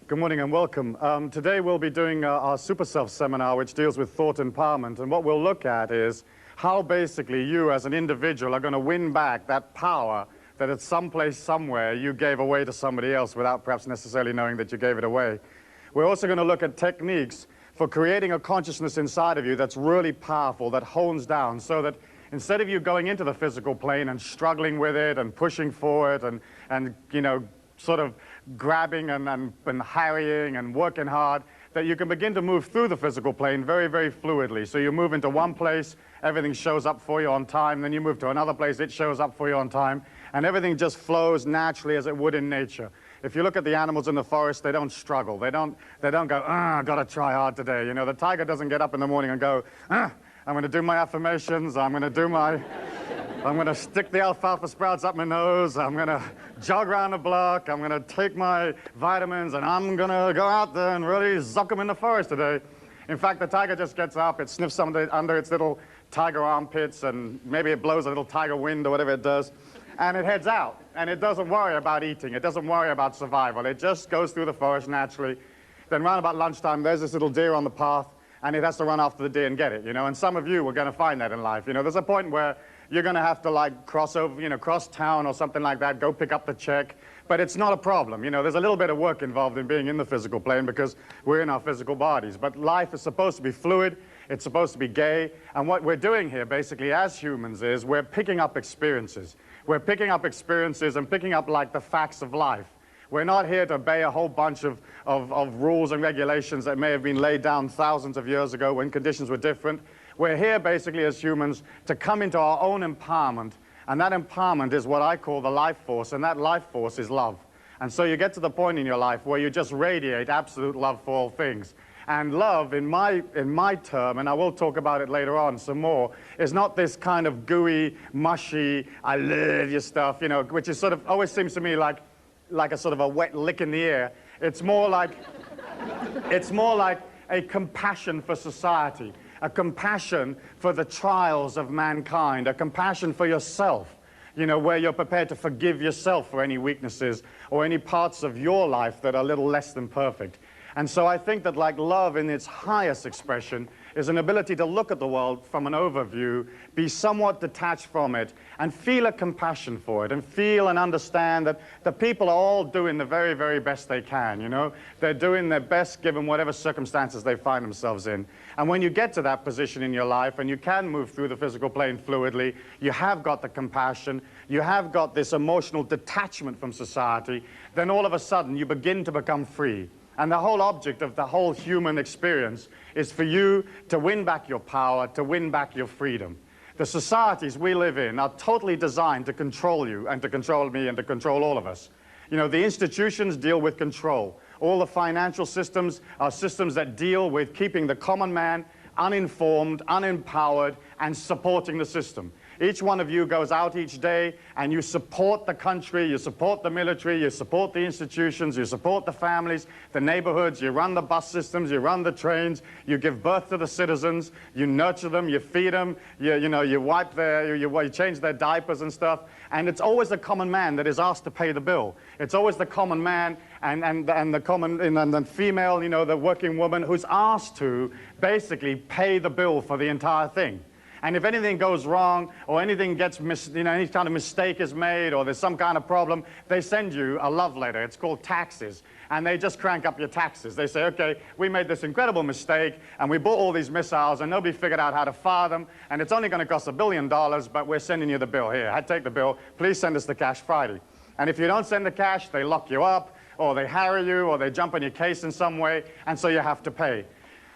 Good morning and welcome. Today we'll be doing our Super Self seminar, which deals with thought empowerment. And what we'll look at is how basically you as an individual are going to win back that power that at some place, somewhere, you gave away to somebody else without perhaps necessarily knowing that you gave it away. We're also going to look at techniques for creating a consciousness inside of you that's really powerful, that hones down, so that instead of you going into the physical plane and struggling with it and pushing for it and you know, sort of grabbing and harrying and working hard, that you can begin to move through the physical plane very, very fluidly. So you move into one place, everything shows up for you on time, then you move to another place, it shows up for you on time, and everything just flows naturally as it would in nature. If you look at the animals in the forest, they don't struggle. They don't go, I gotta try hard today. You know, the tiger doesn't get up in the morning and go, I'm gonna do my affirmations, I'm gonna stick the alfalfa sprouts up my nose, I'm gonna jog around the block, I'm gonna take my vitamins, and I'm gonna go out there and really zuck them in the forest today. In fact, the tiger just gets up, it sniffs under its little tiger armpits, and maybe it blows a little tiger wind or whatever it does, and it heads out. And it doesn't worry about eating, it doesn't worry about survival, it just goes through the forest naturally. Then round about lunchtime, there's this little deer on the path, and it has to run after the deer and get it, you know, and some of you are gonna find that in life. You know, there's a point where you're going to have to, like, cross over, you know, cross town or something like that, go pick up the check. But it's not a problem. You know, there's a little bit of work involved in being in the physical plane because we're in our physical bodies. But life is supposed to be fluid. It's supposed to be gay. And what we're doing here, basically, as humans is we're picking up experiences. We're picking up experiences and picking up, like, the facts of life. We're not here to obey a whole bunch of rules and regulations that may have been laid down thousands of years ago when conditions were different. We're here basically as humans to come into our own empowerment, and that empowerment is what I call the life force, and that life force is love. And so you get to the point in your life where you just radiate absolute love for all things. And love, in my term, and I will talk about it later on some more, is not this kind of gooey, mushy, I love you stuff, you know, which is sort of, always seems to me like a sort of a wet lick in the air. It's more like a compassion for society, a compassion for the trials of mankind, a compassion for yourself, you know, where you're prepared to forgive yourself for any weaknesses or any parts of your life that are a little less than perfect. And so I think that, like, love in its highest expression is an ability to look at the world from an overview, be somewhat detached from it, and feel a compassion for it, and feel and understand that the people are all doing the very, very best they can, you know? They're doing their best given whatever circumstances they find themselves in. And when you get to that position in your life, and you can move through the physical plane fluidly, you have got the compassion, you have got this emotional detachment from society, then all of a sudden you begin to become free. And the whole object of the whole human experience is for you to win back your power, to win back your freedom. The societies we live in are totally designed to control you and to control me and to control all of us. You know, the institutions deal with control. All the financial systems are systems that deal with keeping the common man uninformed, unempowered, and supporting the system. Each one of you goes out each day and you support the country, you support the military, you support the institutions, you support the families, the neighborhoods, you run the bus systems, you run the trains, you give birth to the citizens, you nurture them, you feed them, you wipe you change their diapers and stuff. And it's always the common man that is asked to pay the bill. It's always the common man and the female, you know, the working woman who's asked to basically pay the bill for the entire thing. And if anything goes wrong, or anything gets any kind of mistake is made, or there's some kind of problem, they send you a love letter. It's called taxes. And they just crank up your taxes. They say, okay, we made this incredible mistake, and we bought all these missiles, and nobody figured out how to fire them, and it's only going to cost $1 billion, but we're sending you the bill. Here, I take the bill. Please send us the cash Friday. And if you don't send the cash, they lock you up, or they harry you, or they jump on your case in some way, and so you have to pay.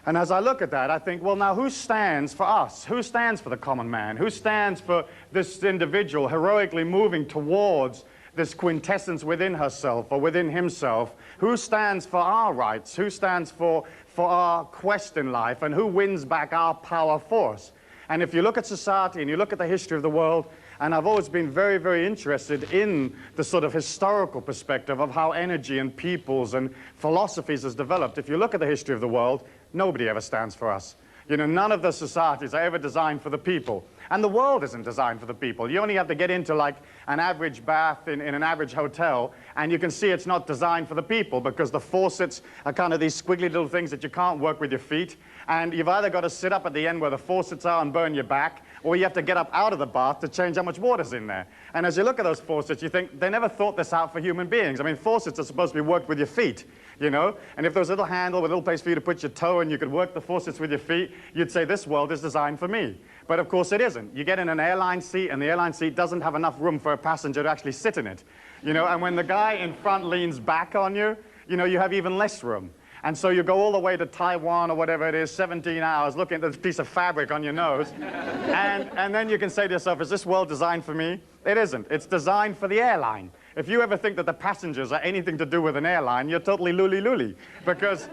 And as I look at that, I think, well, now who stands for us? Who stands for the common man? Who stands for this individual heroically moving towards this quintessence within herself or within himself? Who stands for our rights? Who stands for our quest in life? And who wins back our power force? And if you look at society and you look at the history of the world, and I've always been very, very interested in the sort of historical perspective of how energy and peoples and philosophies has developed. If you look at the history of the world, nobody ever stands for us. You know, none of the societies are ever designed for the people. And the world isn't designed for the people. You only have to get into like an average bath in an average hotel, and you can see it's not designed for the people, because the faucets are kind of these squiggly little things that you can't work with your feet. And you've either got to sit up at the end where the faucets are and burn your back, or you have to get up out of the bath to change how much water's in there. And as you look at those faucets, you think, they never thought this out for human beings. I mean, faucets are supposed to be worked with your feet, you know? And if there was a little handle with a little place for you to put your toe and you could work the faucets with your feet, you'd say, this world is designed for me. But of course it isn't. You get in an airline seat, and the airline seat doesn't have enough room for a passenger to actually sit in it. You know, and when the guy in front leans back on you, you know, you have even less room. And so you go all the way to Taiwan or whatever it is, 17 hours, looking at this piece of fabric on your nose. and then you can say to yourself, is this world designed for me? It isn't. It's designed for the airline. If you ever think that the passengers are anything to do with an airline, you're totally looly-looly, because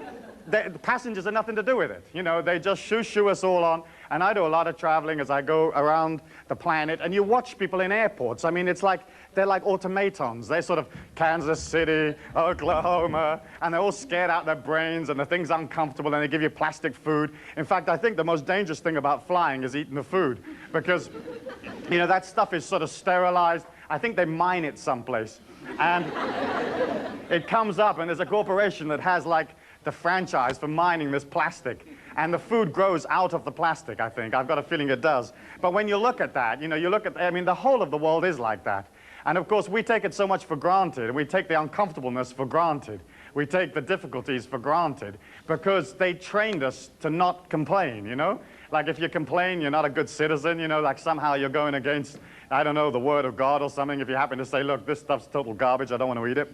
the passengers have nothing to do with it. You know, they just shoo us all on. And I do a lot of traveling as I go around the planet, and you watch people in airports. I mean, it's like, they're like automatons. They're sort of Kansas City, Oklahoma, and they're all scared out their brains, and the thing's uncomfortable, and they give you plastic food. In fact, I think the most dangerous thing about flying is eating the food, because, you know, that stuff is sort of sterilized. I think they mine it someplace. And it comes up, and there's a corporation that has, like, the franchise for mining this plastic. And the food grows out of the plastic, I think. I've got a feeling it does. But when you look at that, you know, you look at, I mean, the whole of the world is like that. And of course, we take it so much for granted, and we take the uncomfortableness for granted. We take the difficulties for granted, because they trained us to not complain, you know? Like, if you complain, you're not a good citizen, you know, like somehow you're going against, I don't know, the word of God or something. If you happen to say, look, this stuff's total garbage, I don't want to eat it.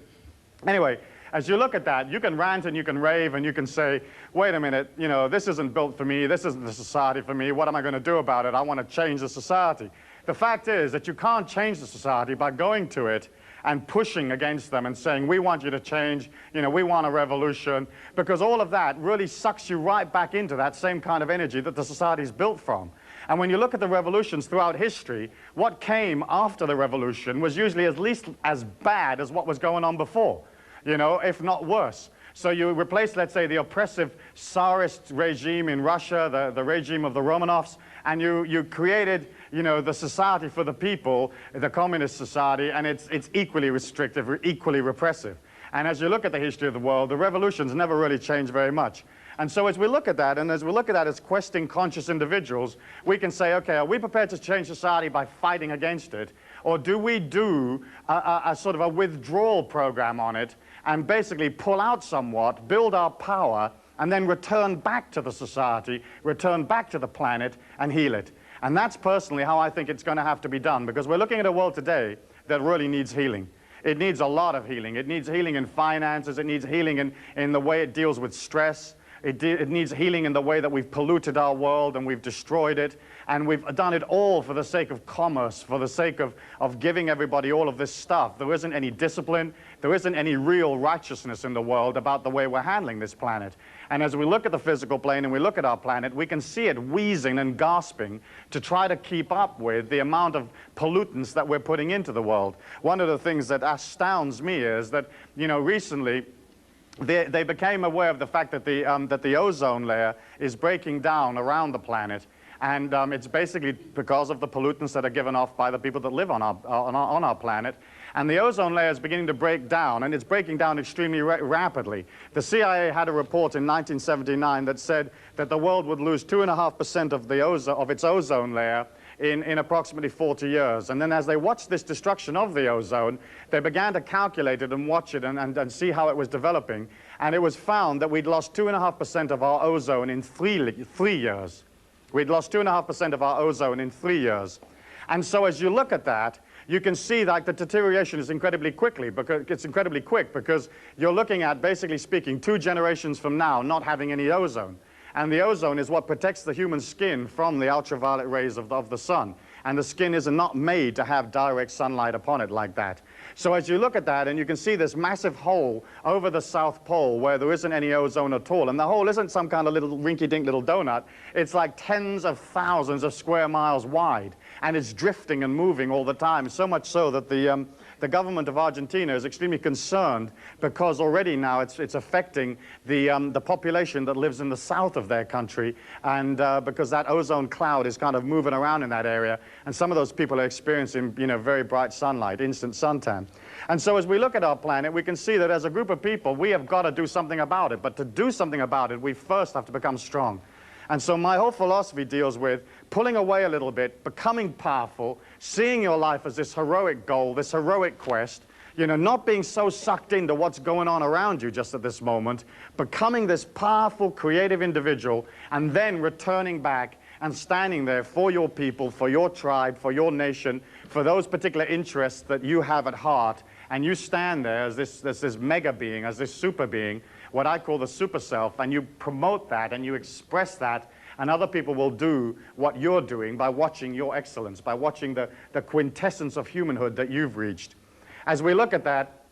Anyway, as you look at that, you can rant and you can rave and you can say, wait a minute, you know, this isn't built for me, this isn't the society for me, what am I going to do about it? I want to change the society. The fact is that you can't change the society by going to it and pushing against them and saying, we want you to change, you know, we want a revolution, because all of that really sucks you right back into that same kind of energy that the society is built from. And when you look at the revolutions throughout history, what came after the revolution was usually at least as bad as what was going on before, you know, if not worse. So you replace, let's say, the oppressive Tsarist regime in Russia, the regime of the Romanovs, and you created, you know, the society for the people, the communist society, and it's equally restrictive, equally repressive. And as you look at the history of the world, the revolutions never really changed very much. And so as we look at that, and as we look at that as questing conscious individuals, we can say, okay, are we prepared to change society by fighting against it? Or do we do a sort of a withdrawal program on it and basically pull out somewhat, build our power, and then return back to the society, return back to the planet, and heal it? And that's personally how I think it's going to have to be done, because we're looking at a world today that really needs healing. It needs a lot of healing. It needs healing in finances. It needs healing in the way it deals with stress. It needs healing in the way that we've polluted our world and we've destroyed it. And we've done it all for the sake of commerce, for the sake of giving everybody all of this stuff. There isn't any discipline. There isn't any real righteousness in the world about the way we're handling this planet. And as we look at the physical plane and we look at our planet, we can see it wheezing and gasping to try to keep up with the amount of pollutants that we're putting into the world. One of the things that astounds me is that, you know, recently, they became aware of the fact that the ozone layer is breaking down around the planet. And it's basically because of the pollutants that are given off by the people that live on our planet. And the ozone layer is beginning to break down, and it's breaking down extremely rapidly. The CIA had a report in 1979 that said that the world would lose 2.5% of its ozone layer in approximately 40 years. And then as they watched this destruction of the ozone, they began to calculate it and watch it and see how it was developing. And it was found that we'd lost 2.5% of our ozone in three years. We'd lost 2.5% of our ozone in 3 years. And so as you look at that, you can see that the deterioration is incredibly quick because you're looking at, basically speaking, 2 generations from now not having any ozone. And the ozone is what protects the human skin from the ultraviolet rays of the sun. And the skin is not made to have direct sunlight upon it like that. So as you look at that, and you can see this massive hole over the South Pole where there isn't any ozone at all, and the hole isn't some kind of little rinky-dink little donut. It's like tens of thousands of square miles wide, and it's drifting and moving all the time, so much so that the government of Argentina is extremely concerned because already now it's affecting the population that lives in the south of their country, and because that ozone cloud is kind of moving around in that area, and some of those people are experiencing, you know, very bright sunlight, instant suntan. And so as we look at our planet, we can see that as a group of people, we have got to do something about it. But to do something about it, we first have to become strong. And so my whole philosophy deals with pulling away a little bit, becoming powerful, seeing your life as this heroic goal, this heroic quest, you know, not being so sucked into what's going on around you just at this moment, becoming this powerful, creative individual, and then returning back and standing there for your people, for your tribe, for your nation, for those particular interests that you have at heart. And you stand there as this mega being, as this super being, what I call the super self, and you promote that and you express that, and other people will do what you're doing by watching your excellence, by watching the quintessence of humanhood that you've reached. As we look at that,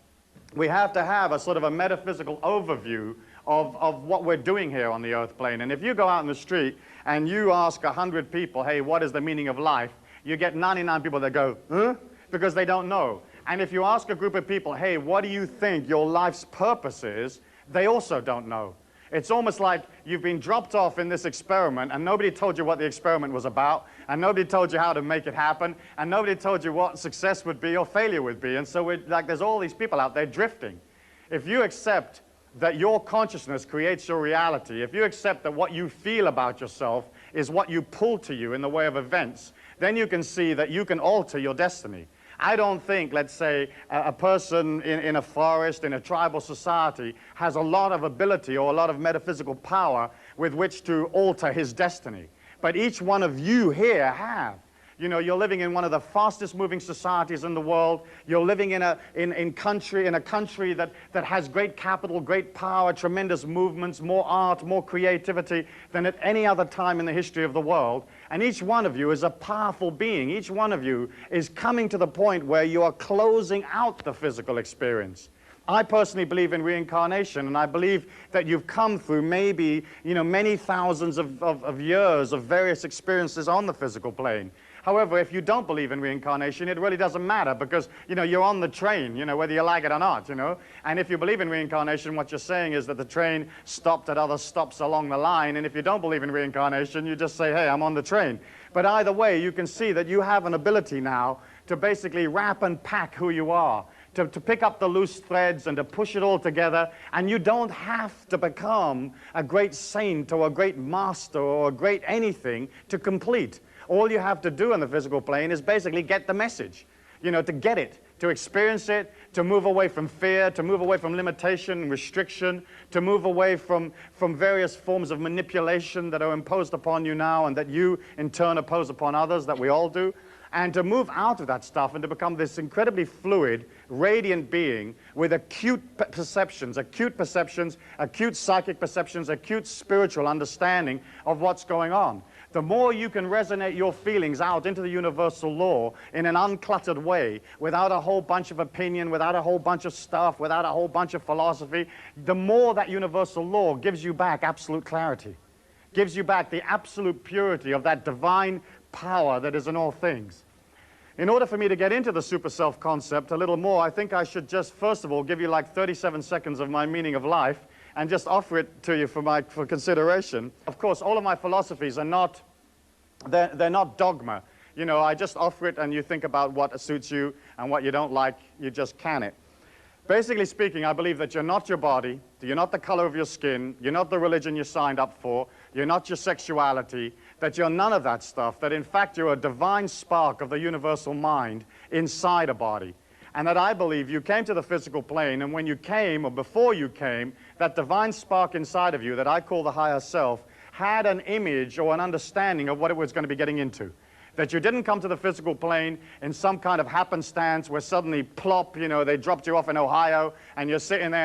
we have to have a sort of a metaphysical overview of what we're doing here on the earth plane. And if you go out in the street and you ask 100 people, hey, what is the meaning of life? You get 99 people that go, huh? Because they don't know. And if you ask a group of people, hey, what do you think your life's purpose is? They also don't know. It's almost like you've been dropped off in this experiment and nobody told you what the experiment was about, and nobody told you how to make it happen, and nobody told you what success would be or failure would be. And so there's all these people out there drifting. If you accept that your consciousness creates your reality, if you accept that what you feel about yourself is what you pull to you in the way of events, then you can see that you can alter your destiny. I don't think, let's say, a person in a forest, in a tribal society, has a lot of ability or a lot of metaphysical power with which to alter his destiny. But each one of you here have. You know, you're living in one of the fastest moving societies in the world. You're living in a country that has great capital, great power, tremendous movements, more art, more creativity than at any other time in the history of the world. And each one of you is a powerful being. Each one of you is coming to the point where you are closing out the physical experience. I personally believe in reincarnation, and I believe that you've come through maybe, you know, many thousands of years of various experiences on the physical plane. However, if you don't believe in reincarnation, it really doesn't matter because, you know, you're on the train, you know, whether you like it or not, you know. And if you believe in reincarnation, what you're saying is that the train stopped at other stops along the line. And if you don't believe in reincarnation, you just say, hey, I'm on the train. But either way, you can see that you have an ability now to basically wrap and pack who you are, to pick up the loose threads and to push it all together. And you don't have to become a great saint or a great master or a great anything to complete. All you have to do on the physical plane is basically get the message, you know, to get it, to experience it, to move away from fear, to move away from limitation and restriction, to move away from various forms of manipulation that are imposed upon you now and that you in turn impose upon others, that we all do, and to move out of that stuff and to become this incredibly fluid, radiant being with acute perceptions, acute psychic perceptions, acute spiritual understanding of what's going on. The more you can resonate your feelings out into the universal law in an uncluttered way, without a whole bunch of opinion, without a whole bunch of stuff, without a whole bunch of philosophy, the more that universal law gives you back absolute clarity, gives you back the absolute purity of that divine power that is in all things. In order for me to get into the super self concept a little more, I think I should just first of all give you like 37 seconds of my meaning of life and just offer it to you for consideration. Of course, all of my philosophies are not, they're not dogma. You know, I just offer it and you think about what suits you and what you don't like, you just can it. Basically speaking, I believe that you're not your body, you're not the color of your skin, you're not the religion you signed up for, you're not your sexuality, that you're none of that stuff, that in fact you're a divine spark of the universal mind inside a body. And that I believe you came to the physical plane, and when you came, or before you came, that divine spark inside of you that I call the higher self had an image or an understanding of what it was going to be getting into. That you didn't come to the physical plane in some kind of happenstance where suddenly, plop, you know, they dropped you off in Ohio, and you're sitting there